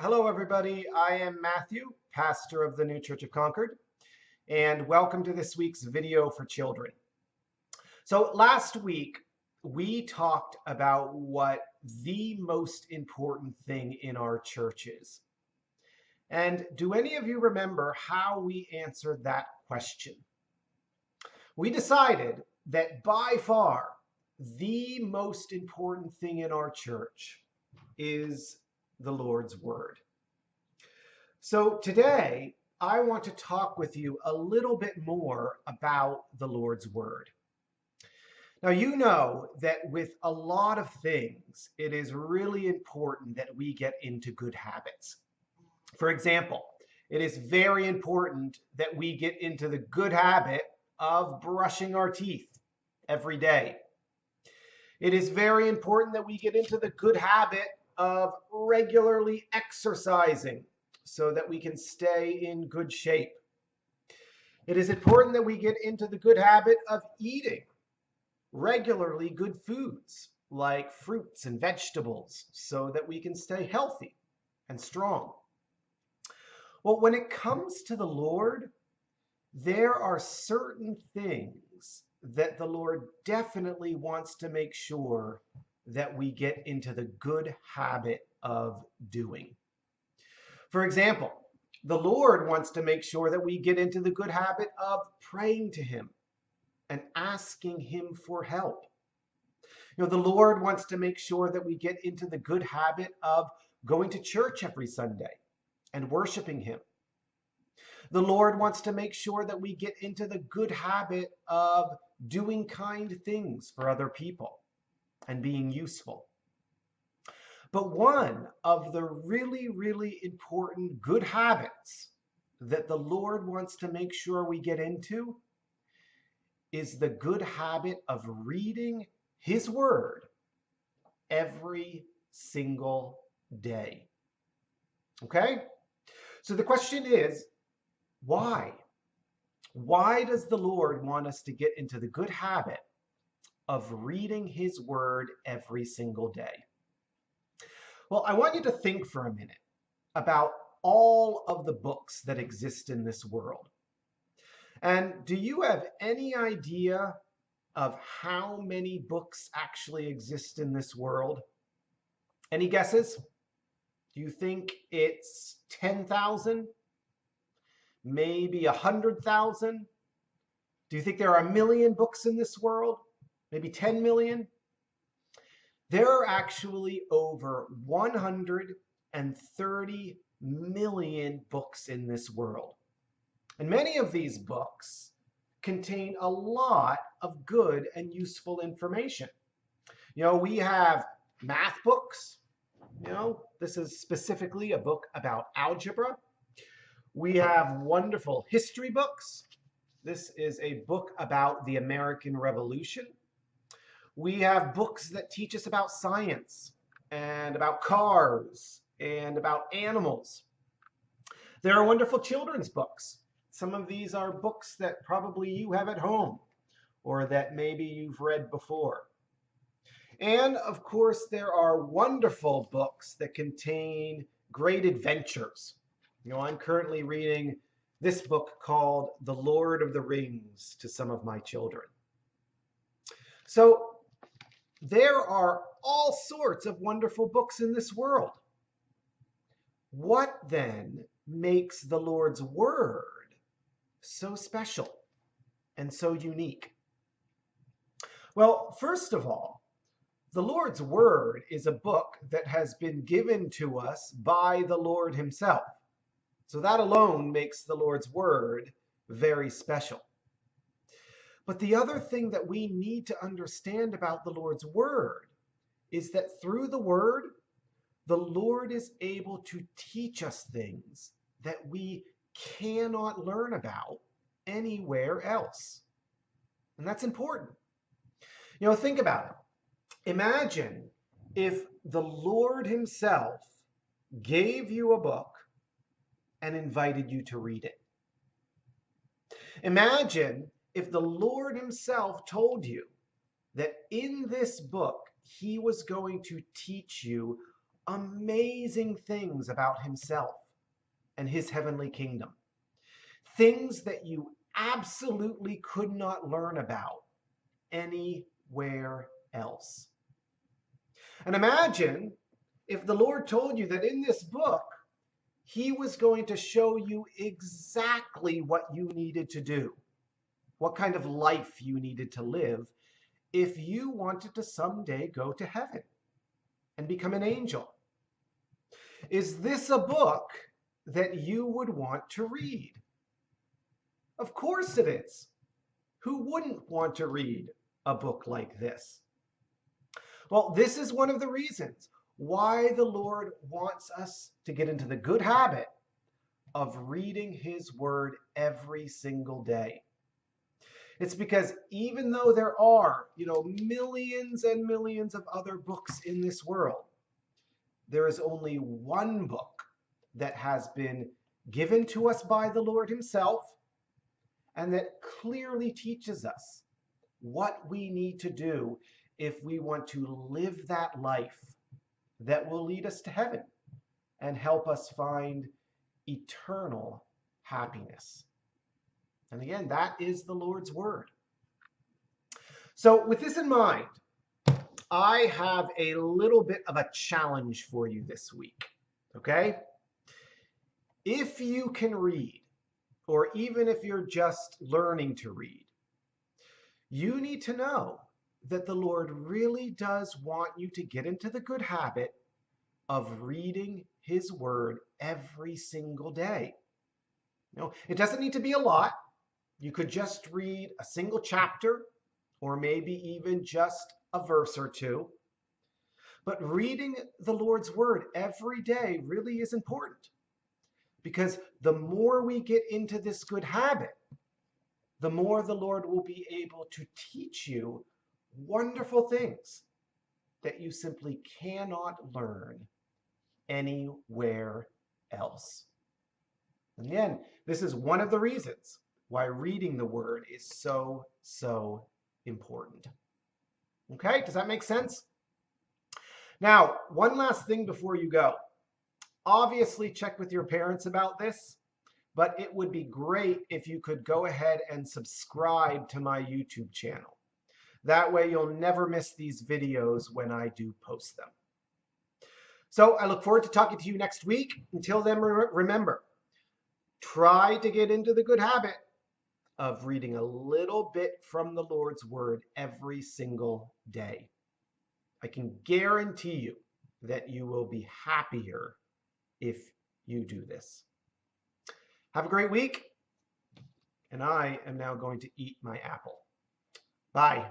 Hello, everybody. I am Matthew, pastor of the New Church of Concord, and welcome to this week's video for children. So, last week we talked about what the most important thing in our church is. And do any of you remember how we answered that question? We decided that by far the most important thing in our church is the Lord's Word. So today, I want to talk with you a little bit more about the Lord's Word. Now, you know that with a lot of things, it is really important that we get into good habits. For example, it is very important that we get into the good habit of brushing our teeth every day. It is very important that we get into the good habit of regularly exercising so that we can stay in good shape. It is important that we get into the good habit of eating regularly good foods like fruits and vegetables so that we can stay healthy and strong. Well, when it comes to the Lord, there are certain things that the Lord definitely wants to make sure that we get into the good habit of doing. For example, the Lord wants to make sure that we get into the good habit of praying to Him and asking Him for help. The Lord wants to make sure that we get into the good habit of going to church every Sunday and worshiping Him. The Lord wants to make sure that we get into the good habit of doing kind things for other people and being useful. But one of the really, really important good habits that the Lord wants to make sure we get into is the good habit of reading His Word every single day. Okay? So the question is, why? Why does the Lord want us to get into the good habit of reading His Word every single day? Well, I want you to think for a minute about all of the books that exist in this world. And do you have any idea of how many books actually exist in this world? Any guesses? Do you think it's 10,000? Maybe 100,000? Do you think there are 1,000,000 books in this world? Maybe 10 million? There are actually over 130 million books in this world. And many of these books contain a lot of good and useful information. We have math books. This is specifically a book about algebra. We have wonderful history books. This is a book about the American Revolution. We have books that teach us about science and about cars and about animals. There are wonderful children's books. Some of these are books that probably you have at home or that maybe you've read before. And of course, there are wonderful books that contain great adventures. I'm currently reading this book called The Lord of the Rings to some of my children. So there are all sorts of wonderful books in this world. What then makes the Lord's Word so special and so unique? Well, first of all, the Lord's Word is a book that has been given to us by the Lord Himself. So that alone makes the Lord's Word very special. But the other thing that we need to understand about the Lord's Word is that through the Word, the Lord is able to teach us things that we cannot learn about anywhere else. And that's important. Think about it. Imagine if the Lord Himself gave you a book and invited you to read it. Imagine if the Lord Himself told you that in this book, He was going to teach you amazing things about himself and his heavenly kingdom. Things that you absolutely could not learn about anywhere else. And imagine if the Lord told you that in this book, he was going to show you exactly what you needed to do, what kind of life you needed to live if you wanted to someday go to heaven and become an angel. Is this a book that you would want to read? Of course it is. Who wouldn't want to read a book like this? Well, this is one of the reasons why the Lord wants us to get into the good habit of reading his word every single day. It's because even though there are, millions and millions of other books in this world, there is only one book that has been given to us by the Lord himself and that clearly teaches us what we need to do if we want to live that life that will lead us to heaven and help us find eternal happiness. And again, that is the Lord's word. So with this in mind, I have a little bit of a challenge for you this week, okay? If you can read, or even if you're just learning to read, you need to know that the Lord really does want you to get into the good habit of reading his word every single day. It doesn't need to be a lot. You could just read a single chapter, or maybe even just a verse or two. But reading the Lord's word every day really is important, because the more we get into this good habit, the more the Lord will be able to teach you wonderful things that you simply cannot learn anywhere else. And again, this is one of the reasons why reading the word is so, so important. Okay, does that make sense? Now, one last thing before you go. Obviously, check with your parents about this, but it would be great if you could go ahead and subscribe to my YouTube channel. That way you'll never miss these videos when I do post them. So I look forward to talking to you next week. Until then, remember, try to get into the good habit of reading a little bit from the Lord's word every single day. I can guarantee you that you will be happier if you do this. Have a great week, and I am now going to eat my apple. Bye.